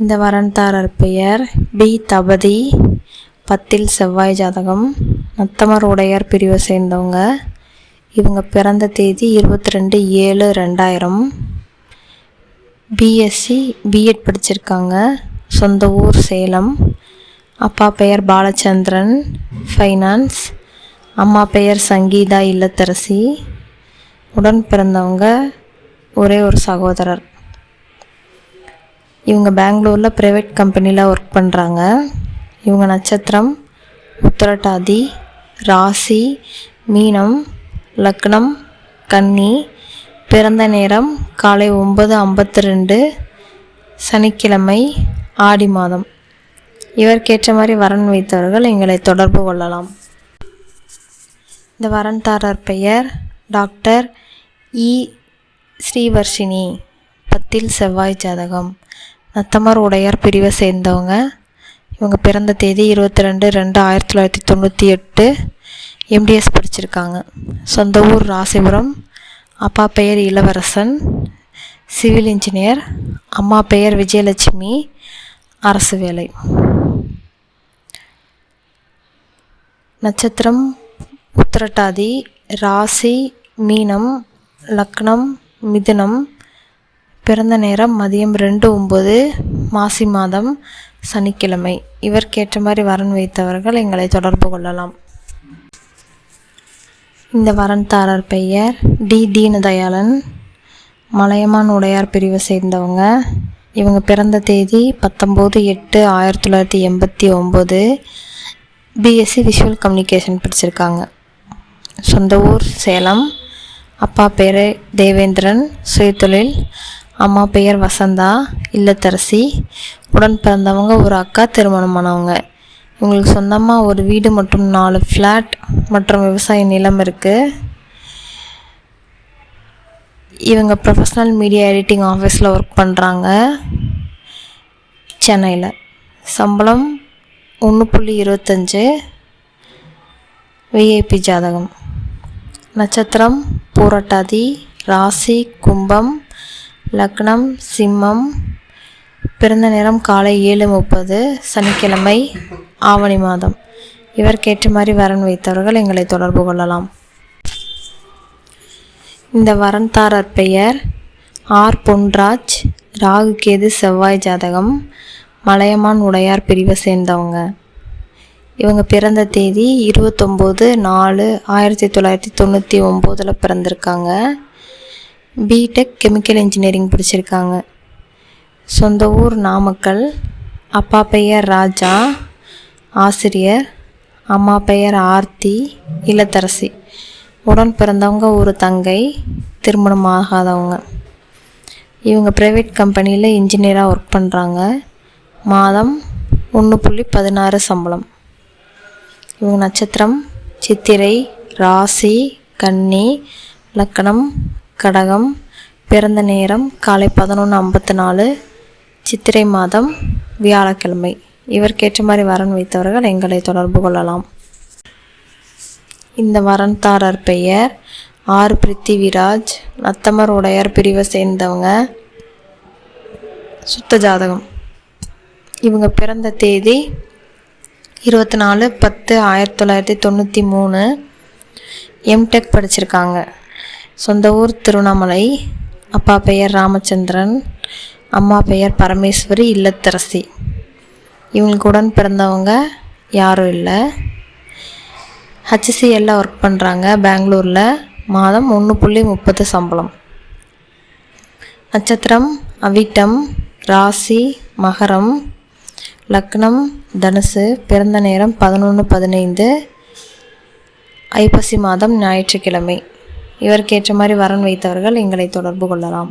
இந்த வரன்தாரர் பெயர் பி. தபதி. 10 செவ்வாய் ஜாதகம். நத்தமர் உடையார் பிரிவை சேர்ந்தவங்க. இவங்க பிறந்த தேதி 22/7/2000. பிஎஸ்சி பிஎட் படிச்சிருக்காங்க. சொந்த ஊர் சேலம். அப்பா பெயர் பாலச்சந்திரன், ஃபைனான்ஸ். அம்மா பெயர் சங்கீதா, இல்லத்தரசி. உடன் பிறந்தவங்க ஒரே ஒரு சகோதரர். இவங்க பெங்களூரில் ப்ரைவேட் கம்பெனியில் ஒர்க் பண்ணுறாங்க. இவங்க நட்சத்திரம் உத்திரட்டாதி, ராசி மீனம், லக்னம் கன்னி. பிறந்த நேரம் காலை 9:52, சனிக்கிழமை, ஆடி மாதம். இவருக்கேற்ற மாதிரி வரன் வைத்தவர்கள் எங்களை தொடர்பு கொள்ளலாம். இந்த வரன்தாரர் பெயர் டாக்டர் இ. ஸ்ரீவர்ஷினி. 10 செவ்வாய் ஜாதகம். நத்தமர் உடையார் பிரிவை சேர்ந்தவங்க. இவங்க பிறந்த தேதி 22/2/1998. எம்டிஎஸ் படிச்சிருக்காங்க. சொந்த ஊர் ராசிபுரம். அப்பா பெயர் இளவரசன், சிவில் இன்ஜினியர். அம்மா பெயர் விஜயலட்சுமி, அரசு வேலை. நட்சத்திரம் உத்திரட்டாதி, ராசி மீனம், லக்னம் மிதுனம். பிறந்த நேரம் மதியம் 2:09, மாசி மாதம், சனிக்கிழமை. இவருக்கேற்ற மாதிரி வரன் வைத்தவர்கள் எங்களை தொடர்பு கொள்ளலாம். இந்த வரன்தாரர் பெயர் டி. தீனதயாளன். மலையமான் உடையார் பிரிவை சேர்ந்தவங்க. இவங்க பிறந்த தேதி 19/8/1989. பிஎஸ்சி விஷுவல் கம்யூனிகேஷன் படிச்சிருக்காங்க. சொந்த ஊர் சேலம். அப்பா பேர் தேவேந்திரன், சுயதொழில். அம்மா பெயர் வசந்தா, இல்லத்தரசி. உடன் பிறந்தவங்க ஒரு அக்கா, திருமணமானவங்க. இவங்களுக்கு சொந்தமாக ஒரு வீடு மற்றும் 4 ஃப்ளாட் மற்றும் விவசாய நிலம் இருக்குது. இவங்க ப்ரொஃபஷ்னல் மீடியா எடிட்டிங் ஆஃபீஸில் ஒர்க் பண்ணுறாங்க, சென்னையில். சம்பளம் 1.25. விஐபி ஜாதகம். நட்சத்திரம் பூரட்டாதி, ராசி கும்பம், லக்னம் சிம்மம். பிறந்த நேரம் காலை 7:30, சனிக்கிழமை, ஆவணி மாதம். இவருக்கேற்ற மாதிரி வரன் வைத்தவர்கள் எங்களை தொடர்பு கொள்ளலாம். இந்த வரன்தாரர் பெயர் ஆர். பொன்ராஜ். ராகு கேது செவ்வாய் ஜாதகம். மலையமான் உடையார் பிரிவை சேர்ந்தவங்க. இவங்க பிறந்த தேதி 29/4/1999 பிறந்திருக்காங்க. பிடெக் கெமிக்கல் இன்ஜினியரிங் படிச்சிருக்காங்க. சொந்த ஊர் நாமக்கல். அப்பா பெயர் ராஜா, ஆசிரியர். அம்மா பெயர் ஆர்த்தி, இல்லத்தரசி. உடன் பிறந்தவங்க ஒரு தங்கை, திருமணம் ஆகாதவங்க. இவங்க ப்ரைவேட் கம்பெனியில் இன்ஜினியராக ஒர்க் பண்ணுறாங்க. மாதம் 1.16 சம்பளம். இவங்க நட்சத்திரம் சித்திரை, ராசி கன்னி, லக்னம் கடகம். பிறந்த நேரம் காலை 11:54, சித்திரை மாதம், வியாழக்கிழமை. இவருக்கேற்ற மாதிரி வரன் வைத்தவர்கள் எங்களை தொடர்பு கொள்ளலாம். இந்த வரன்தாரர் பெயர் ஆர். பிருத்திவிராஜ். நத்தமர் உடையார் பிரிவை சேர்ந்தவங்க. சுத்த ஜாதகம். இவங்க பிறந்த தேதி 24/10/1993. எம்டெக் படிச்சிருக்காங்க. சொந்த ஊர் திருவண்ணாமலை. அப்பா பெயர் ராமச்சந்திரன், அம்மா பெயர் பரமேஸ்வரி, இல்லத்தரசி. இவங்களுக்கு உடன் பிறந்தவங்க யாரும் இல்லை. HCL ஒர்க் பண்ணுறாங்க பெங்களூரில். மாதம் 1.30 சம்பளம். நட்சத்திரம் அவிட்டம், ராசி மகரம், லக்னம் தனுசு. பிறந்த நேரம் 11:15, ஐப்பசி மாதம், ஞாயிற்றுக்கிழமை. இவருக்கேற்ற மாதிரி வரன் வைத்தவர்கள் எங்களை தொடர்பு கொள்ளலாம்.